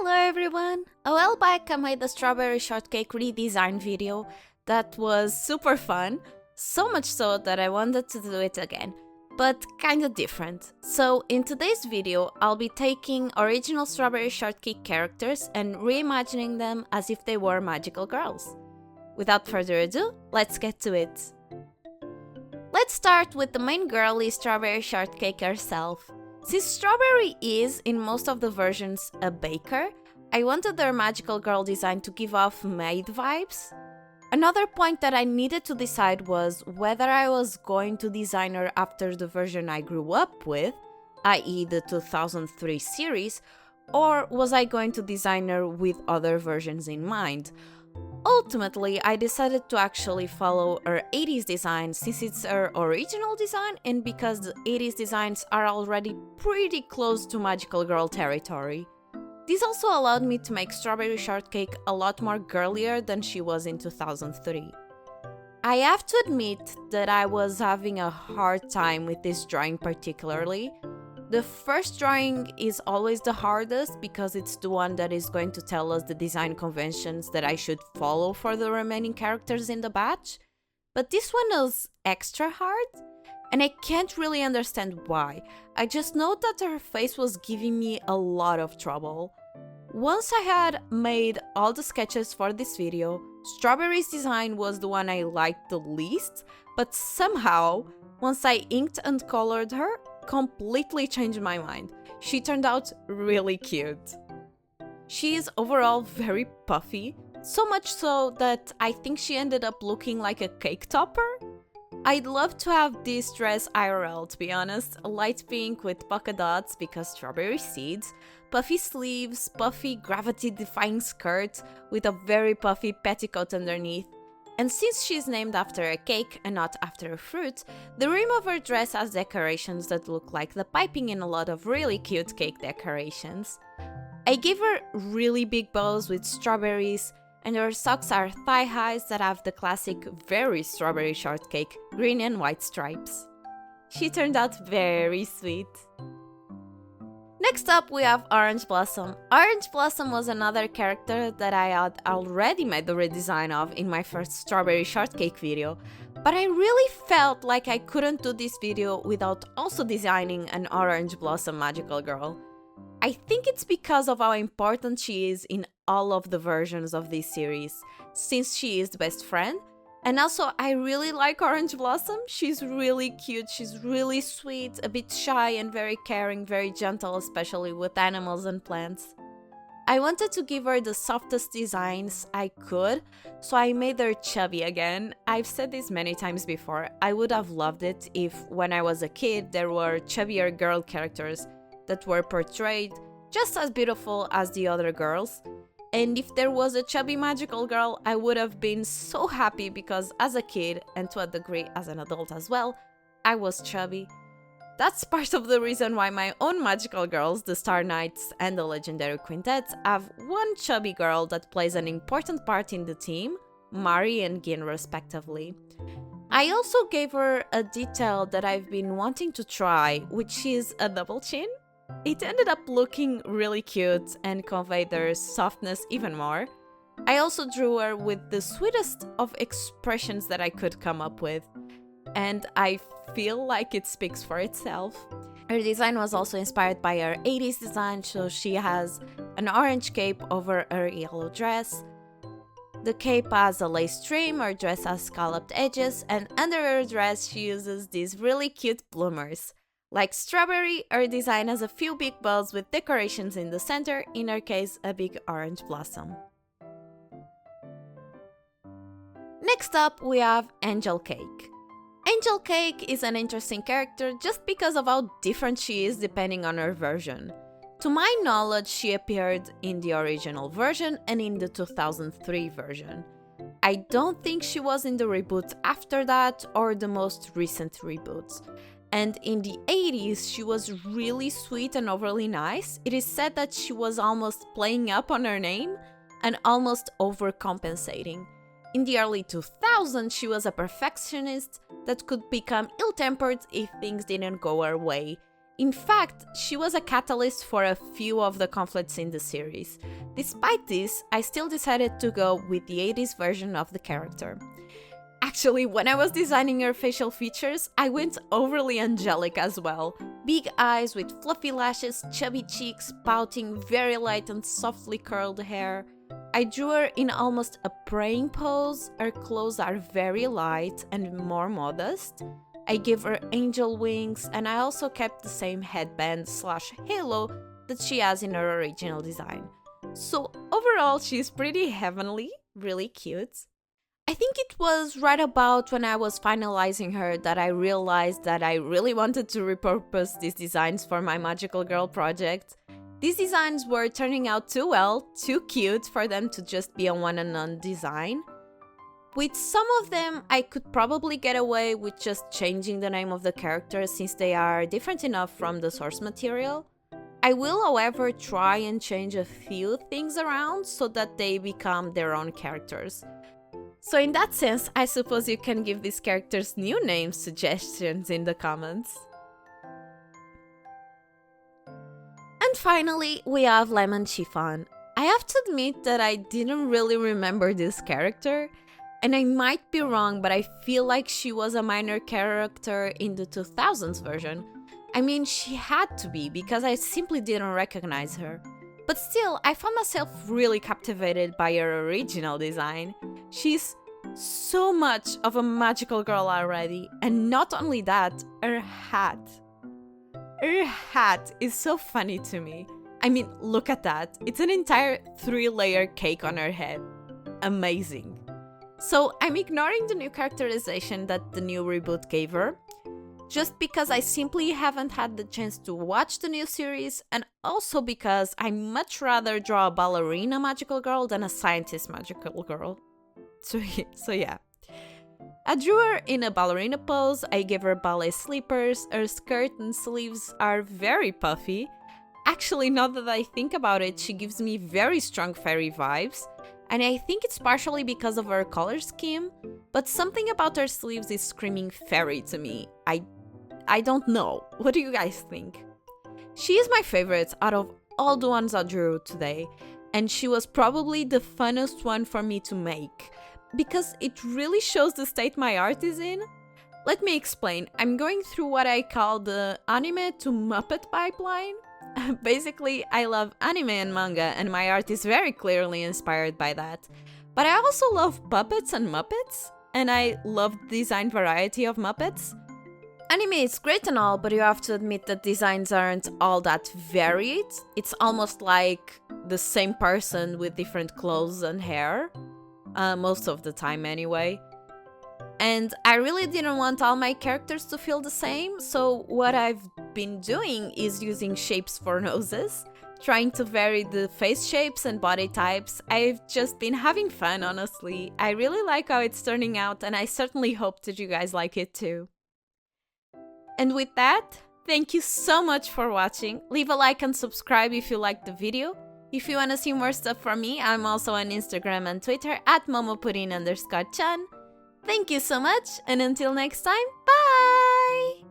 Hello everyone! A while back I made the Strawberry Shortcake redesign video that was super fun, so much so that I wanted to do it again, but kinda different. So in today's video I'll be taking original Strawberry Shortcake characters and reimagining them as if they were magical girls. Without further ado, let's get to it. Let's start with the main girly Strawberry Shortcake herself. Since Strawberry is, in most of the versions, a baker, I wanted their magical girl design to give off maid vibes. Another point that I needed to decide was whether I was going to design her after the version I grew up with, i.e. the 2003 series, or was I going to design her with other versions in mind. Ultimately, I decided to actually follow her 80s design since it's her original design and because the 80s designs are already pretty close to magical girl territory. This also allowed me to make Strawberry Shortcake a lot more girlier than she was in 2003. I have to admit that I was having a hard time with this drawing particularly. The first drawing is always the hardest because it's the one that is going to tell us the design conventions that I should follow for the remaining characters in the batch. But this one was extra hard, and I can't really understand why. I just know that her face was giving me a lot of trouble. Once I had made all the sketches for this video, Strawberry's design was the one I liked the least, but somehow, once I inked and colored her, completely changed my mind. She turned out really cute. She is overall very puffy, so much so that I think she ended up looking like a cake topper. I'd love to have this dress IRL, to be honest, a light pink with polka dots because strawberry seeds, puffy sleeves, puffy gravity-defying skirt with a very puffy petticoat underneath. And since she's named after a cake and not after a fruit, the rim of her dress has decorations that look like the piping in a lot of really cute cake decorations. I gave her really big bows with strawberries, and her socks are thigh highs that have the classic very Strawberry Shortcake green and white stripes. She turned out very sweet. Next up we have Orange Blossom. Orange Blossom was another character that I had already made the redesign of in my first Strawberry Shortcake video, but I really felt like I couldn't do this video without also designing an Orange Blossom magical girl. I think it's because of how important she is in all of the versions of this series, since she is the best friend. And also, I really like Orange Blossom. She's really cute, she's really sweet, a bit shy and very caring, very gentle, especially with animals and plants. I wanted to give her the softest designs I could, so I made her chubby again. I've said this many times before, I would have loved it if, when I was a kid, there were chubbier girl characters that were portrayed just as beautiful as the other girls. And if there was a chubby magical girl, I would have been so happy because as a kid, and to a degree as an adult as well, I was chubby. That's part of the reason why my own magical girls, the Star Knights and the Legendary Quintet, have one chubby girl that plays an important part in the team, Mari and Gin respectively. I also gave her a detail that I've been wanting to try, which is a double chin. It ended up looking really cute and conveyed their softness even more. I also drew her with the sweetest of expressions that I could come up with, and I feel like it speaks for itself. Her design was also inspired by her 80s design, so she has an orange cape over her yellow dress. The cape has a lace trim, her dress has scalloped edges, and under her dress she uses these really cute bloomers. Like Strawberry, her design has a few big bows with decorations in the center, in her case a big orange blossom. Next up we have Angel Cake. Angel Cake is an interesting character just because of how different she is depending on her version. To my knowledge, she appeared in the original version and in the 2003 version. I don't think she was in the reboot after that or the most recent reboots. And in the 80s, she was really sweet and overly nice. It is said that she was almost playing up on her name and almost overcompensating. In the early 2000s, she was a perfectionist that could become ill-tempered if things didn't go her way. In fact, she was a catalyst for a few of the conflicts in the series. Despite this, I still decided to go with the 80s version of the character. Actually, when I was designing her facial features, I went overly angelic as well. Big eyes with fluffy lashes, chubby cheeks, pouting, very light and softly curled hair. I drew her in almost a praying pose. Her clothes are very light and more modest. I gave her angel wings, and I also kept the same headband/halo that she has in her original design. So overall, she's pretty heavenly, really cute. I think it was right about when I was finalizing her that I realized that I really wanted to repurpose these designs for my Magical Girl project. These designs were turning out too well, too cute for them to just be a one-and-done design. With some of them, I could probably get away with just changing the name of the characters since they are different enough from the source material. I will, however, try and change a few things around so that they become their own characters. So in that sense, I suppose you can give these characters new name suggestions in the comments. And finally, we have Lemon Chiffon. I have to admit that I didn't really remember this character. And I might be wrong, but I feel like she was a minor character in the 2000s version. I mean, she had to be, because I simply didn't recognize her. But still, I found myself really captivated by her original design. She's so much of a magical girl already, and not only that, her hat. Her hat is so funny to me. I mean, look at that. It's an entire 3-layer cake on her head. Amazing. So I'm ignoring the new characterization that the new reboot gave her, just because I simply haven't had the chance to watch the new series, and also because I much rather draw a ballerina magical girl than a scientist magical girl. So yeah. I drew her in a ballerina pose, I gave her ballet slippers, her skirt and sleeves are very puffy. Actually, now that I think about it, she gives me very strong fairy vibes. And I think it's partially because of her color scheme, but something about her sleeves is screaming fairy to me. I don't know. What do you guys think? She is my favorite out of all the ones I drew today, and she was probably the funnest one for me to make, because it really shows the state my art is in. Let me explain. I'm going through what I call the anime to Muppet pipeline. Basically, I love anime and manga, and my art is very clearly inspired by that. But I also love puppets and Muppets, and I love the design variety of Muppets. Anime is great and all, but you have to admit that designs aren't all that varied. It's almost like the same person with different clothes and hair, most of the time anyway. And I really didn't want all my characters to feel the same, so what I've been doing is using shapes for noses, trying to vary the face shapes and body types. I've just been having fun, honestly. I really like how it's turning out, and I certainly hope that you guys like it too. And with that, thank you so much for watching. Leave a like and subscribe if you liked the video. If you want to see more stuff from me, I'm also on Instagram and Twitter at momopurin_chan. Thank you so much, and until next time, bye!